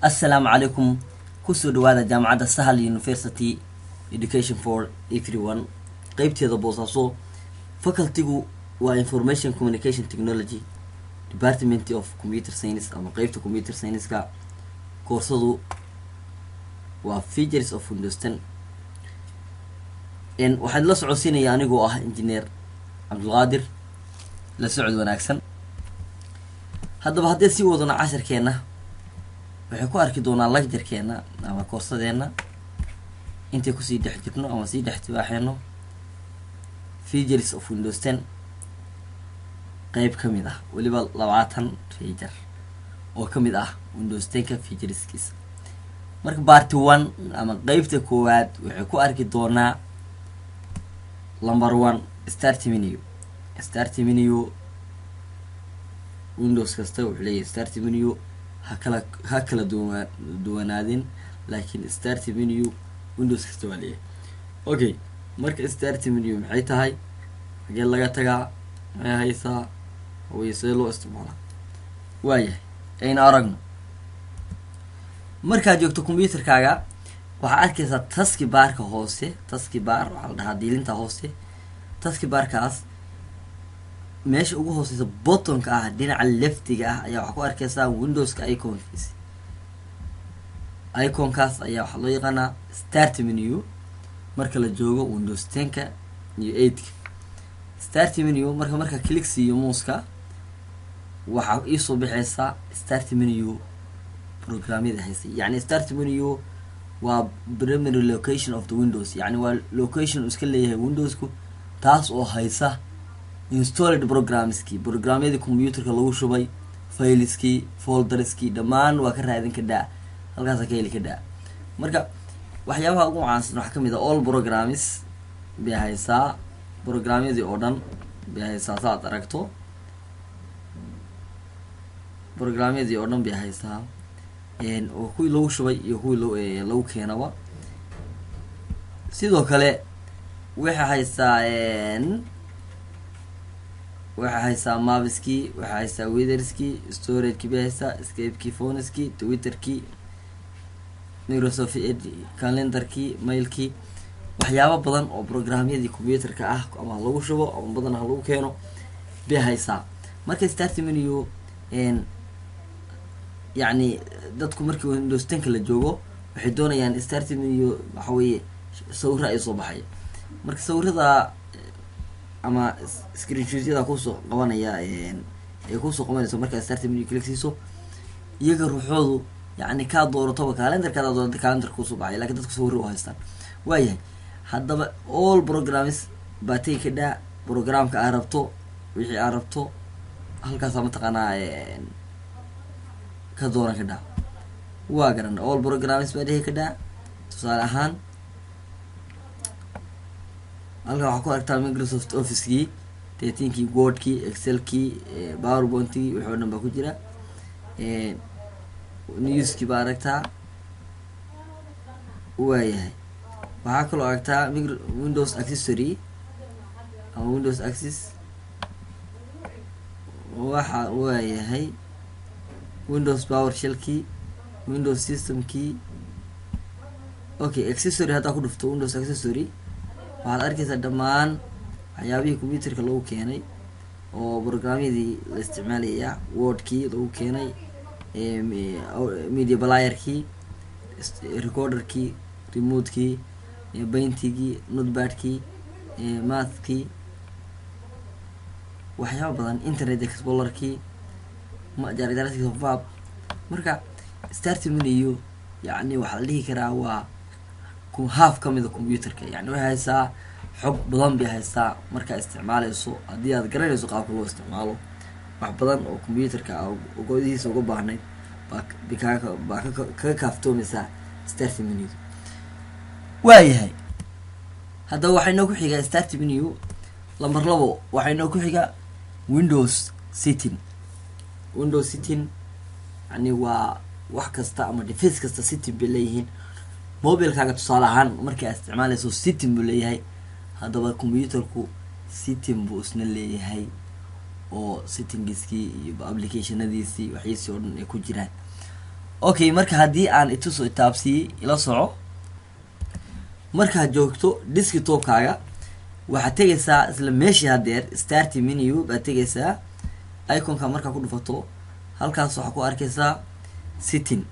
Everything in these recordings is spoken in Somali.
السلام عليكم كسو دوادا جامعة سهل University Education for Everyone قيبتي هذا بوصاصو faculty و Information Communication Technology Department of Computer Science أما قيبتو Computer Science كا كورسادو و Features of Windows 10 إن واحد لا سعودسين يعني جو إنجنير عبد القادر لسعود وناكسن هذا بهدي سي وضنا 10 كينا waxay ku arki doonaa lecture-keena ama koorsadeena inta ku sii dhex jirno ama sii dhex tibaaxeeno features of Windows 10 qayb kamid ah waliba 20 feature oo kamid ah Windows 10 ka featureskiisa marka part 1 ama qaybta koowaad waxay ku arki doonaa number 1 start menu Windows kasta wuxuu leeyahay start menu هكلا دوانادين لكن start menu Windows كستواليه اوكي مرك start menu maxay tahay xagee laga tagaa ma haysa way seelo isticmaala waaye ayna aragno marka joogto computerkaaga waxa arkaysaa taskbar-ka hoose taskbar waxa la dhahaa diilinta hoose taskbar-kaas meesha ugu hooseysa button-ka ah dhinaca leftiga ah ayaa waxa ku arkaysaa Windows-ka icon-kiisa icon-kaas ayaa waxa loo yaqaanaa start menu marka la joogo Windows 10-ka iyo 8-ka start menu marka click siiyo mouse-ka waxa ii soo bixaysa start menu programmada haysa yani start menu waa primary location of the Windows yani waa location iska leeyahay Windows-ku taas oo haysa installed programmyada computerka lagu shubay fileski folderski dhamaan waa ka raadin kadaa halkaas ka heli kadaa marka waxyaabaha ugu caansan waxa kamid ah all programs bay haysaa programmyadii oo dhan bay haysaa saad aragto programmyadii oo dhan bay haysaa oo kuwii lagu shubay iyo kuwii lagu keenaba sidoo kale waxa haysaa waxa haysaa maviski waxa haysaa weatherski storage-ki bay haysaa escape-ki phoneski twitterki Microsoft Edge calendar-ki mail-ki waxyaabo badan oo programmyadii computerka ah ama lagu shubo ama badan lagu keeno bay haysaa marka start menu yani dadku markii Windows 10 la joogo waxay doonayaan start menu waxa weeye sawirro ay soo baxay marka sawirrada ama screenshot-yada ku soo qabanaya ee ku soo qabanayso marka start menu click siiso iyaga ruuxoodu yani ka doorato calendar-ka doorato calendar-ku soo baxay laakiin dadku sawirro u haystaan waayahay haddaba all programs baatay ka dhaa programka aad rabto wixii aad rabto halkaas ma taqaanaa ka dooran ka dhaa waa garan all programs baatay ka dhaa tusaale ahaan halka waxa ku aragtaa Microsoft Office-ki 13-ki Word-ki Excel-ki PowerPoint-ki wuxuu dhan ba ku jira news-ki baa aragtaa waayahay waxaa kaloo aragtaa Windows accessory ama Windows access waxa waayahay Windows PowerShell-ki Windows System-ki okay accessory hadda ku dhufto Windows accessory waxaad arkaysaa dhamaan waxyaabihii computerka lagu keenay oo programmyadii la isticmaalaya Word-ki lagu keenay media player-ki recorder-ki remote-ki paint-ki notepad-ki math-ki waxyaabo badan internet explorer-ki jaarjarki software marka start menu yani waxa la dhihi karaa waa half kamida computerka yani waxay haysaa xog badan bay haysaa marka isticmaalayso hadii aad garanayso qaabka loo isticmaalo wax badan oo computerka ugoodiisa uga baahnay baa ka kaaftoomaysa start menu waayahay hadda waxayna ku xigaa start menu number 2 waxayna ku xigaa Windows setting yani waa wax kasta ama device kasta setting bay leeyihiin mobilkaaga tusaale ahaan markii aad isticmaalayso setting buu leeyahay haddaba computerku setting buu isna leeyahay oo settingskii iyo applicationadiisii waxiisii oo dhan ay ku jiraan okay marka haddii aan ituso itaabsiiyey ila soco markaad joogto desktopkaaga waxaad tegaysaa isla meeshii hadeer start menu baad tegaysaa iconka markaa ku dhufato halkaas waxaa ku arkaysaa setting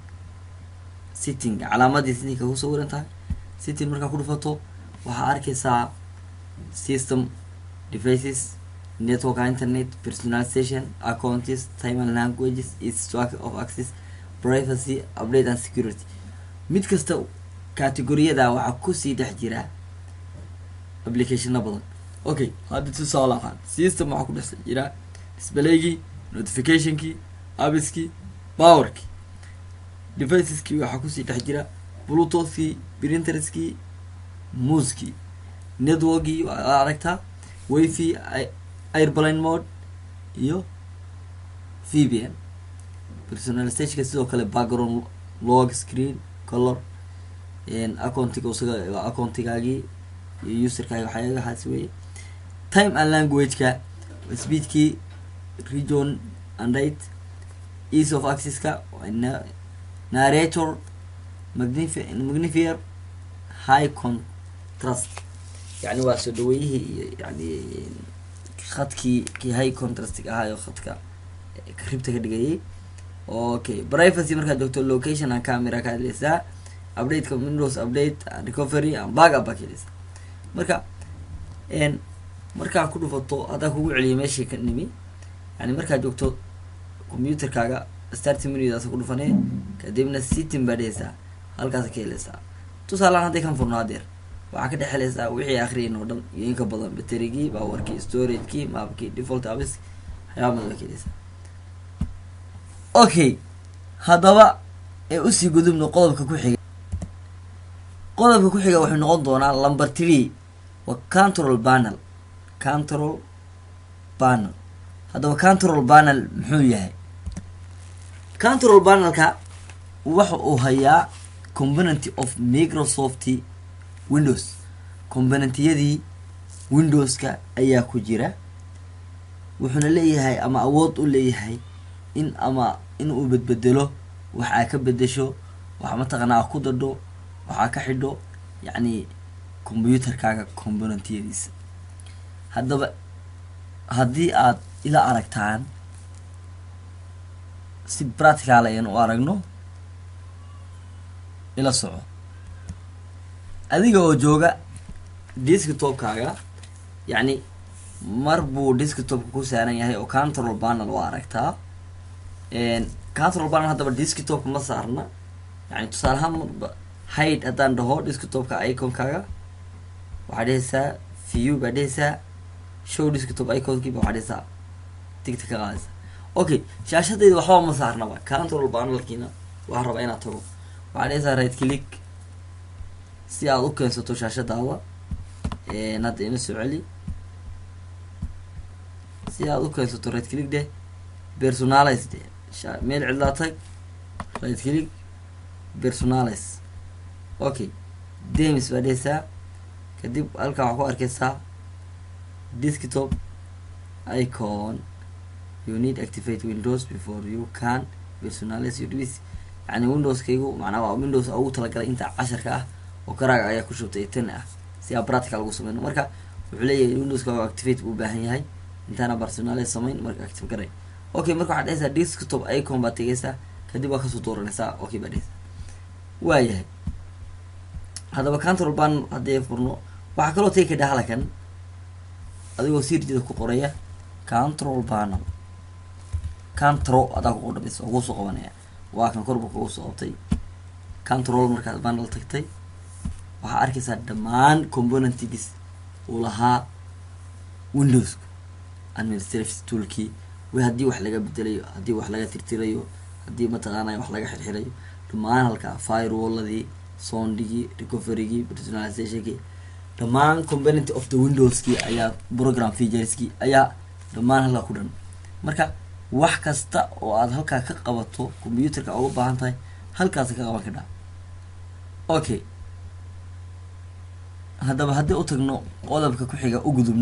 calaamadii settingka ku sawiran tahay setting markaa ku dhufato waxaa arkaysaa system devices network internet personalization accounts time and languages is track of access privacy update and security mid kasta categoriyada waxaa kusii dhex jira application badan okay hadda tusaale ahaan system waxaa ku dhex jira displaygii notificationkii appskii powerkii deviceskii waxaa kusii dhex jira bluetoothkii printerskii muuskii networkii waa aragtaa wifi airplane mode iyo VPN personalizationka sidoo kale background log screen color accountiga usaga accountigaagii iyo userkaaga waxyaalahaas weeye time and languageka speedkii region and rate ease of accesska narrator magnifier high contrast yani waa soo dhaweeyihii iyo yani khadkii high contrast ahaayo khadka ribta ka dhigayay okay privacy markaad joogto location and camera ka hadlaysaa updateka Windows update and recovery and backup baa kelisa marka markaa ku dhufato haddaa kugu celiyo meeshii ka nimi yani markaad joogto computerkaaga start menudaas ku dhufanee kadibna setting baa dhehaysaa halkaas ka helaysaa tusaalehaan hadday kan furno hadeer waxaa ka dhex helaysaa wixii akhriyin oo dhan iyo inka badan batterigii powerkii storagekii mapkii default apps waxyaaba badan baa ka helaysaa okay haddaba ee usii gudubno qodobka ku xiga wuxuu noqon doonaa number 3 waa control panel haddaba control panel muxuu yahay control panelka waxa uu hayaa component of Microsoft Windows componentiyadii Windowska ayaa ku jira wuxuuna leeyahay ama awood u leeyahay in uu bedbedelo waxa ka bedesho waxa mataqaanaa ku dadho waxa ka xidho yani computerkaaga componentiyadiisa haddaba haddii aad ila aragtaan si practical ayaan u aragno ila soco adiga oo jooga desktopkaaga yani mar buu desktopka ku saaran yahay oo control panel oo aragtaa control panel haddaba desktopka ma saarna yani tusaale ahaan hide haddaan dhaho desktopka iconkaaga waxaa dhehaysaa view baa dhehaysaa show desktop iconkiiba waxaa dhehaysaa tigta ka qaadaysa okay shaashadayda waxba ma saarnaba control panelkiina waxaa rabaa inaad tago waxaa dhehaysaa right click si aad u keensato shaashadaada hadda ina soo celi si aad u keensato right click deh personalize deh meel cidlaa tag right click personalize okay demis baa dhehaysaa kadib halkaa waxaa ku arkaysaa desktop icon you need activate Windows before you can personalize your device yani Windowskaygu macnaha waa Windows ugu talagalay inta 10 ah oo karaaga ayaa ku shubtay 10 ah si aad practical ugu sameeyno marka wuxuu leeyahay Windowska waa activate u baahan yahay intaana personalize sameyn marka active garay okay marka waxaad dhehaysaa desktop icon baa tegaysaa kadib waa kasoo dooranaysaa okay baa dhehaysaa waayahay haddaba control panel haddii furno waxaa kaloo tegi kadhaa halkan adigoo sirjida ku qoraya control panel control adaa ku qordhabis ugu soo qabanaya waa kan korba kugu soo qabtay control markaad panel tagtay waxaa arkaysaa dhammaan componentigiis uu lahaa Windows administrative toolkii haddii wax laga bedelayo haddii wax laga tirtirayo haddii mataqaanaa wax laga xirxirayo dhammaan halkaa firewalladii soundgii recoverygii personalizationkii dhammaan component of the Windowskii ayaa program featureskii ayaa dhammaan halkaa ku dhan marka wax kasta oo aad halkaa ka qabato computerka uga baahan tahay halkaas ka qaban kadhaa okay haddaba haddii u tagno qodobka ku xiga u gudubno